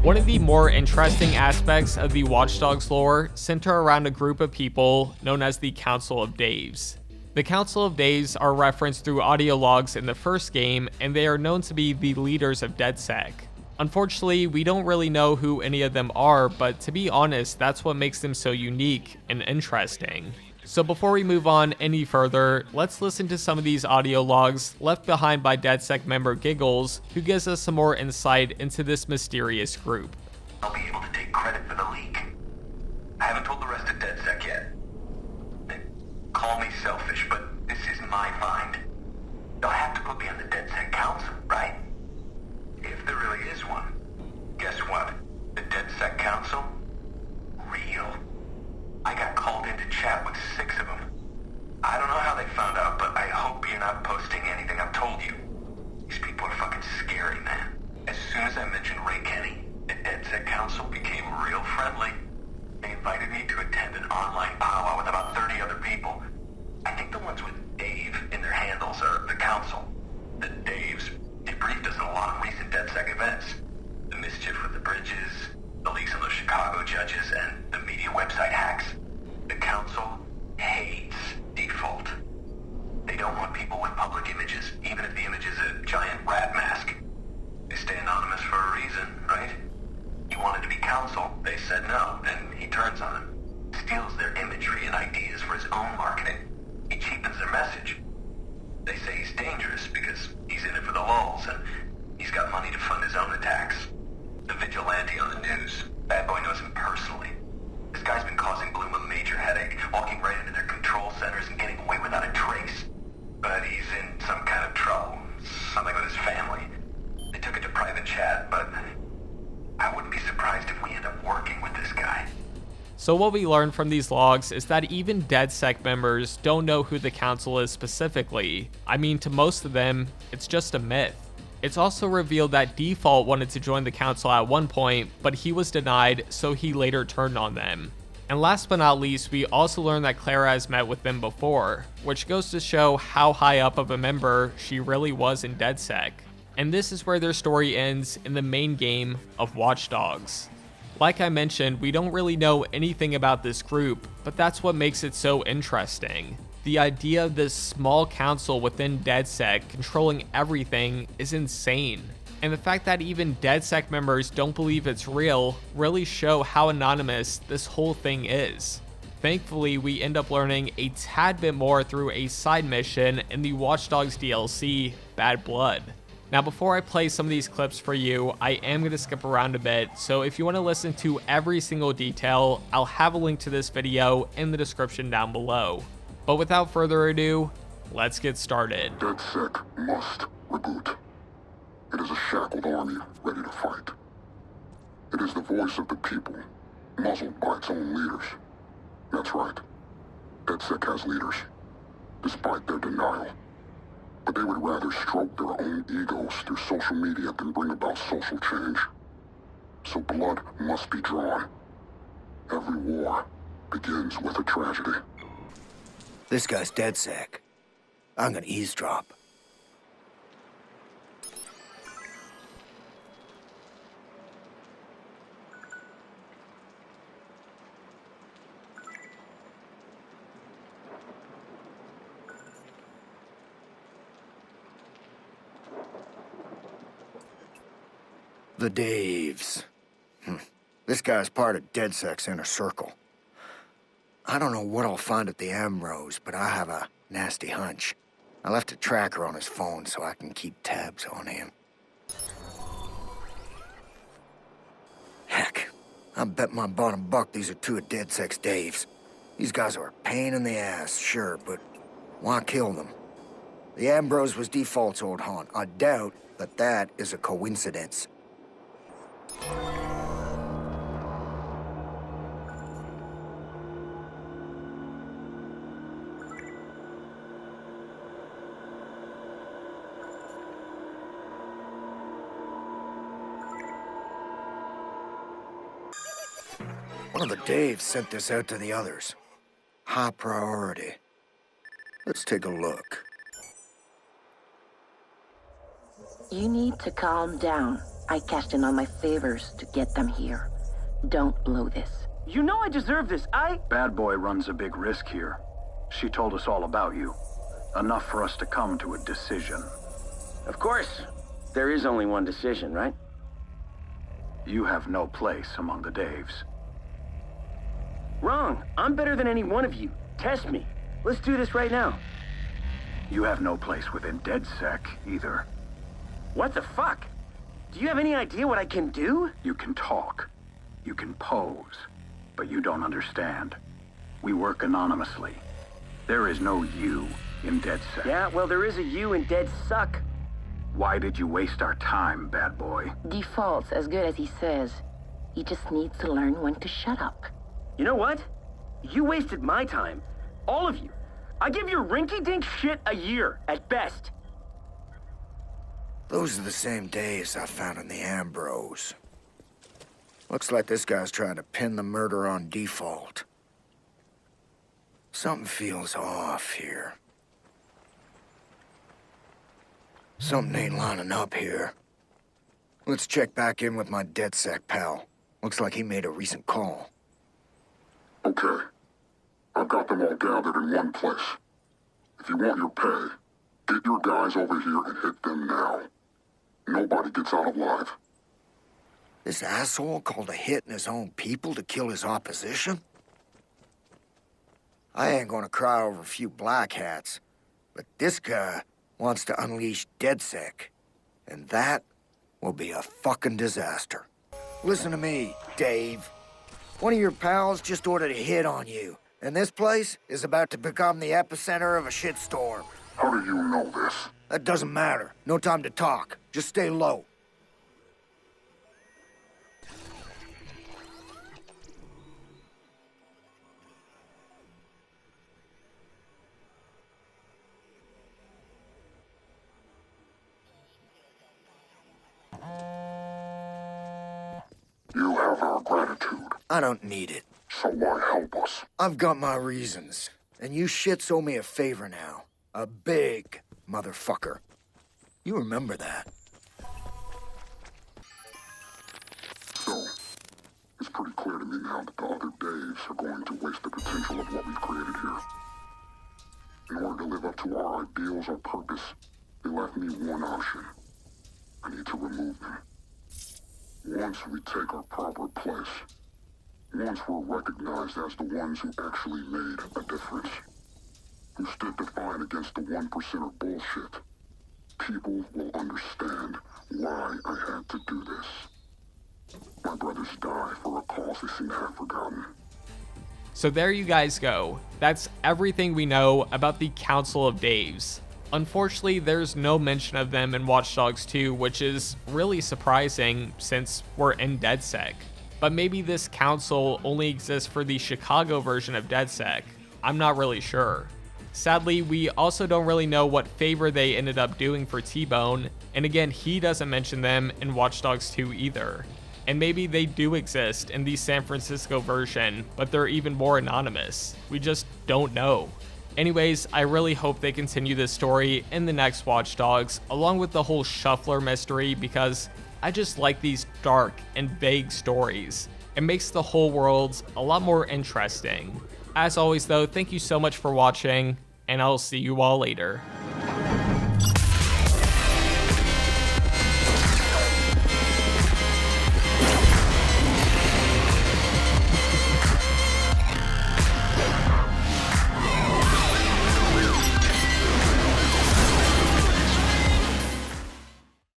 One of the more interesting aspects of the Watch Dogs lore center around a group of people known as the Council of Daves. The Council of Daves are referenced through audio logs in the first game, and they are known to be the leaders of DedSec. Unfortunately, we don't really know who any of them are, but to be honest, that's what makes them so unique and interesting. So before we move on any further, let's listen to some of these audio logs left behind by DedSec member Giggles, who gives us some more insight into this mysterious group. I'll be able to take credit for the leak. I haven't told the rest of DedSec yet. Call me selfish, but this is my find. They'll have to put me on the DedSec Council, right? If there really is one. Guess what? The DedSec Council? Real. I got called in to chat with 6 of them. I don't know how they found out, but I hope you're not posting anything I've told you. These people are fucking scary, man. As soon as I mentioned Ray Kenny, the DedSec Council became real friendly. They invited me to attend an online powwow with about 30 other people. I think the ones with Dave in their handles are the Council. The Daves debriefed us on a lot of recent DedSec events. The mischief with the bridges, the leaks on the Chicago judges, and the media website hacks. The Council hates default. They don't want people with public images, even if the image is a giant rat mask. They stay anonymous for a reason, right? He wanted to be Council, they said no, and he turns on them. Steals their imagery and ideas for his own marketing. He cheapens their message. They say he's dangerous because he's in it for the lulz, and he's got money to fund his own attacks. The vigilante on the news. Bad Boy knows him personally. This guy's been causing Bloom a major headache, walking right into their control centers and getting away without a trace. But he's in some kind of trouble. Something with his family. They took it to private chat, but I wouldn't be surprised if we end up working with this guy. So what we learned from these logs is that even DedSec members don't know who the Council is specifically. I mean, to most of them, it's just a myth. It's also revealed that Default wanted to join the Council at one point, but he was denied, so he later turned on them. And last but not least, we also learned that Clara has met with them before, which goes to show how high up of a member she really was in DedSec. And this is where their story ends in the main game of Watch Dogs. Like I mentioned, we don't really know anything about this group, but that's what makes it so interesting. The idea of this small council within DedSec controlling everything is insane. And the fact that even DedSec members don't believe it's real really show how anonymous this whole thing is. Thankfully, we end up learning a tad bit more through a side mission in the Watch Dogs DLC, Bad Blood. Now before I play some of these clips for you, I am going to skip around a bit, so if you want to listen to every single detail, I'll have a link to this video in the description down below. But without further ado, let's get started. DedSec must reboot. It is a shackled army ready to fight. It is the voice of the people, muzzled by its own leaders. That's right. DedSec has leaders, despite their denial. But they would rather stroke their own egos through social media than bring about social change. So blood must be drawn. Every war begins with a tragedy. This guy's DedSec. I'm gonna eavesdrop. The Daves. This guy's part of DedSec's inner circle. I don't know what I'll find at the Ambrose, but I have a nasty hunch. I left a tracker on his phone so I can keep tabs on him. Heck, I bet my bottom buck these are 2 of DedSec's Daves. These guys are a pain in the ass, sure, but why kill them? The Ambrose was Default's old haunt. I doubt that that is a coincidence. One of the Daves sent this out to the others. High priority. Let's take a look. You need to calm down. I cashed in on my favors to get them here. Don't blow this. You know I deserve this. Bad Boy runs a big risk here. She told us all about you. Enough for us to come to a decision. Of course. There is only one decision, right? You have no place among the Daves. Wrong. I'm better than any one of you. Test me. Let's do this right now. You have no place within DedSec, either. What the fuck? Do you have any idea what I can do? You can talk. You can pose. But you don't understand. We work anonymously. There is no you in DedSec. Yeah, well, there is a you in Dead Suck. Why did you waste our time, Bad Boy? Default's as good as he says. He just needs to learn when to shut up. You know what? You wasted my time. All of you. I give your rinky-dink shit a year, at best. Those are the same days I found in the Ambrose. Looks like this guy's trying to pin the murder on Default. Something feels off here. Something ain't lining up here. Let's check back in with my DedSec pal. Looks like he made a recent call. Okay. I've got them all gathered in one place. If you want your pay, get your guys over here and hit them now. Nobody gets out alive. This asshole called a hit in his own people to kill his opposition? I ain't gonna cry over a few black hats, but this guy wants to unleash DedSec, and that will be a fucking disaster. Listen to me, Dave. One of your pals just ordered a hit on you, and this place is about to become the epicenter of a shitstorm. How do you know this? That doesn't matter. No time to talk. Just stay low. You have our gratitude. I don't need it. So why help us? I've got my reasons. And you shits owe me a favor now. A big motherfucker. You remember that. So, it's pretty clear to me now that the other Daves are going to waste the potential of what we've created here. In order to live up to our ideals or purpose, they left me one option. I need to remove them. Once we take our proper place, once we're recognized as the ones who actually made a difference, who stood defiant against the 1%er bullshit, people will understand why I had to do this. My brothers die for a cause they seem to have forgotten. So there you guys go. That's everything we know about the Council of Daves. Unfortunately, there's no mention of them in Watch Dogs 2, which is really surprising since we're in DedSec. But maybe this council only exists for the Chicago version of DedSec. I'm not really sure. Sadly, we also don't really know what favor they ended up doing for T-Bone, and again, he doesn't mention them in Watch Dogs 2 either. And maybe they do exist in the San Francisco version, but they're even more anonymous. We just don't know. Anyways, I really hope they continue this story in the next Watch Dogs, along with the whole Shuffler mystery, because I just like these dark and vague stories. It makes the whole world a lot more interesting. As always though, thank you so much for watching, and I'll see you all later.